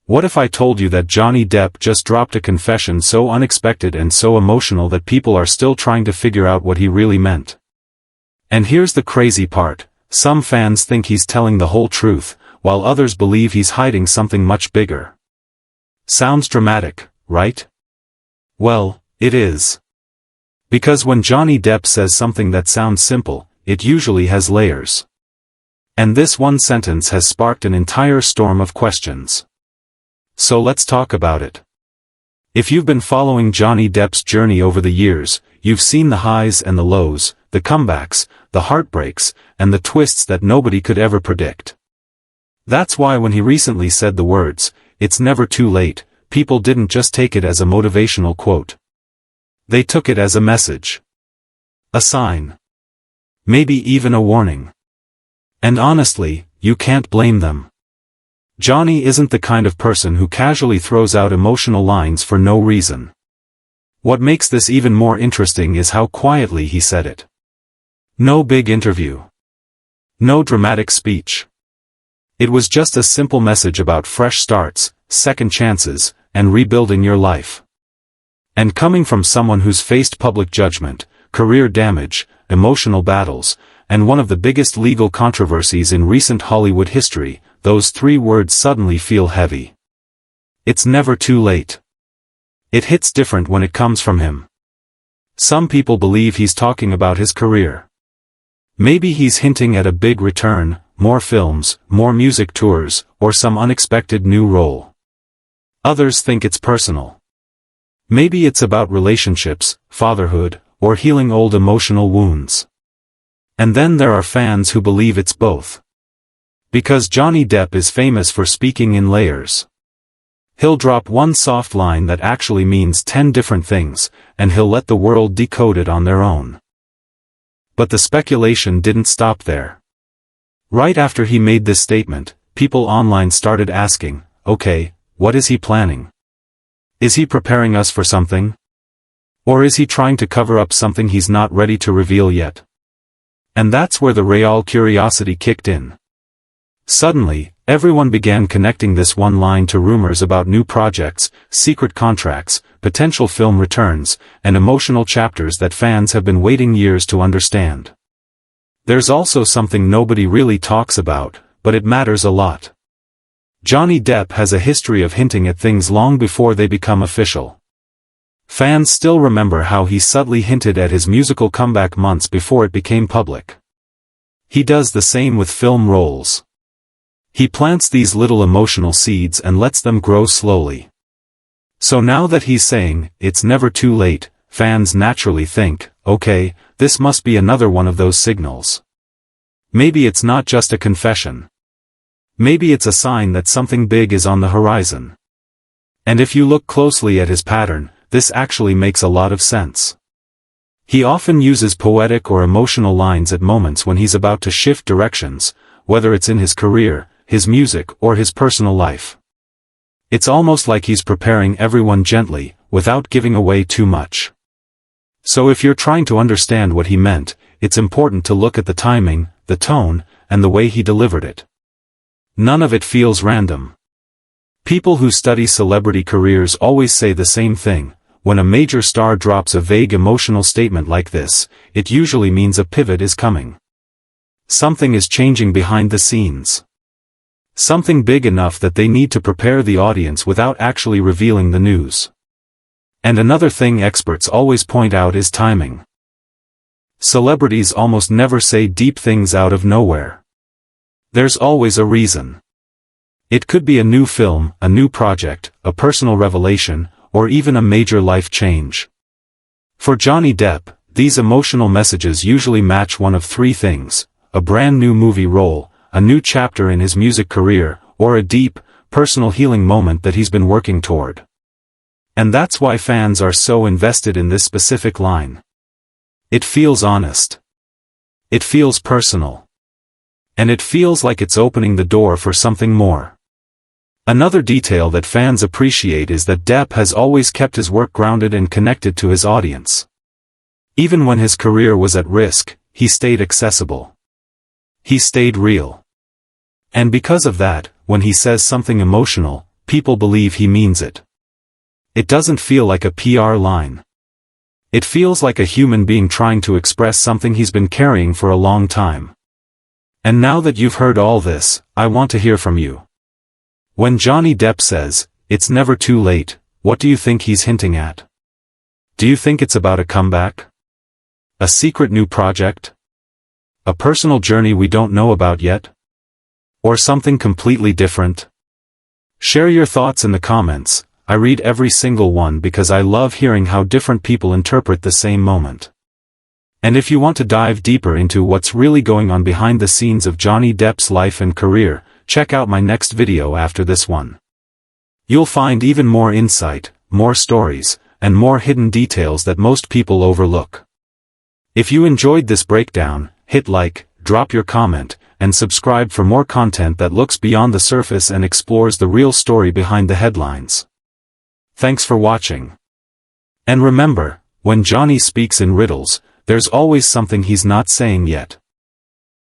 What if I told you that Johnny Depp just dropped a confession so unexpected and so emotional that people are still trying to figure out what he really meant? And here's the crazy part, some fans think he's telling the whole truth, while others believe he's hiding something much bigger. Sounds dramatic, right? Well, it is. Because when Johnny Depp says something that sounds simple, it usually has layers. And this one sentence has sparked an entire storm of questions. So let's talk about it. If you've been following Johnny Depp's journey over the years, you've seen the highs and the lows, the comebacks, the heartbreaks, and the twists that nobody could ever predict. That's why when he recently said the words, "It's never too late," people didn't just take it as a motivational quote. They took it as a message. A sign. Maybe even a warning. And honestly, you can't blame them. Johnny isn't the kind of person who casually throws out emotional lines for no reason. What makes this even more interesting is how quietly he said it. No big interview. No dramatic speech. It was just a simple message about fresh starts, second chances, and rebuilding your life. And coming from someone who's faced public judgment, career damage, emotional battles, and one of the biggest legal controversies in recent Hollywood history, those three words suddenly feel heavy. It's never too late. It hits different when it comes from him. Some people believe he's talking about his career. Maybe he's hinting at a big return, more films, more music tours, or some unexpected new role. Others think it's personal. Maybe it's about relationships, fatherhood, or healing old emotional wounds. And then there are fans who believe it's both. Because Johnny Depp is famous for speaking in layers. He'll drop one soft line that actually means 10 different things, and he'll let the world decode it on their own. But the speculation didn't stop there. Right after he made this statement, people online started asking, okay, what is he planning? Is he preparing us for something? Or is he trying to cover up something he's not ready to reveal yet? And that's where the real curiosity kicked in. Suddenly, everyone began connecting this one line to rumors about new projects, secret contracts, potential film returns, and emotional chapters that fans have been waiting years to understand. There's also something nobody really talks about, but it matters a lot. Johnny Depp has a history of hinting at things long before they become official. Fans still remember how he subtly hinted at his musical comeback months before it became public. He does the same with film roles. He plants these little emotional seeds and lets them grow slowly. So now that he's saying, "It's never too late," fans naturally think, okay, this must be another one of those signals. Maybe it's not just a confession. Maybe it's a sign that something big is on the horizon. And if you look closely at his pattern, this actually makes a lot of sense. He often uses poetic or emotional lines at moments when he's about to shift directions, whether it's in his career, his music, or his personal life. It's almost like he's preparing everyone gently, without giving away too much. So if you're trying to understand what he meant, it's important to look at the timing, the tone, and the way he delivered it. None of it feels random. People who study celebrity careers always say the same thing: when a major star drops a vague emotional statement like this, it usually means a pivot is coming. Something is changing behind the scenes. Something big enough that they need to prepare the audience without actually revealing the news. And another thing experts always point out is timing. Celebrities almost never say deep things out of nowhere. There's always a reason. It could be a new film, a new project, a personal revelation, or even a major life change. For Johnny Depp, these emotional messages usually match one of three things: a brand new movie role, a new chapter in his music career, or a deep, personal healing moment that he's been working toward. And that's why fans are so invested in this specific line. It feels honest. It feels personal. And it feels like it's opening the door for something more. Another detail that fans appreciate is that Depp has always kept his work grounded and connected to his audience. Even when his career was at risk, he stayed accessible. He stayed real. And because of that, when he says something emotional, people believe he means it. It doesn't feel like a PR line. It feels like a human being trying to express something he's been carrying for a long time. And now that you've heard all this, I want to hear from you. When Johnny Depp says, "It's never too late," what do you think he's hinting at? Do you think it's about a comeback? A secret new project? A personal journey we don't know about yet? Or something completely different? Share your thoughts in the comments. I read every single one because I love hearing how different people interpret the same moment. And if you want to dive deeper into what's really going on behind the scenes of Johnny Depp's life and career, check out my next video after this one. You'll find even more insight, more stories, and more hidden details that most people overlook. If you enjoyed this breakdown, hit like, drop your comment, and subscribe for more content that looks beyond the surface and explores the real story behind the headlines. Thanks for watching. And remember, when Johnny speaks in riddles, there's always something he's not saying yet.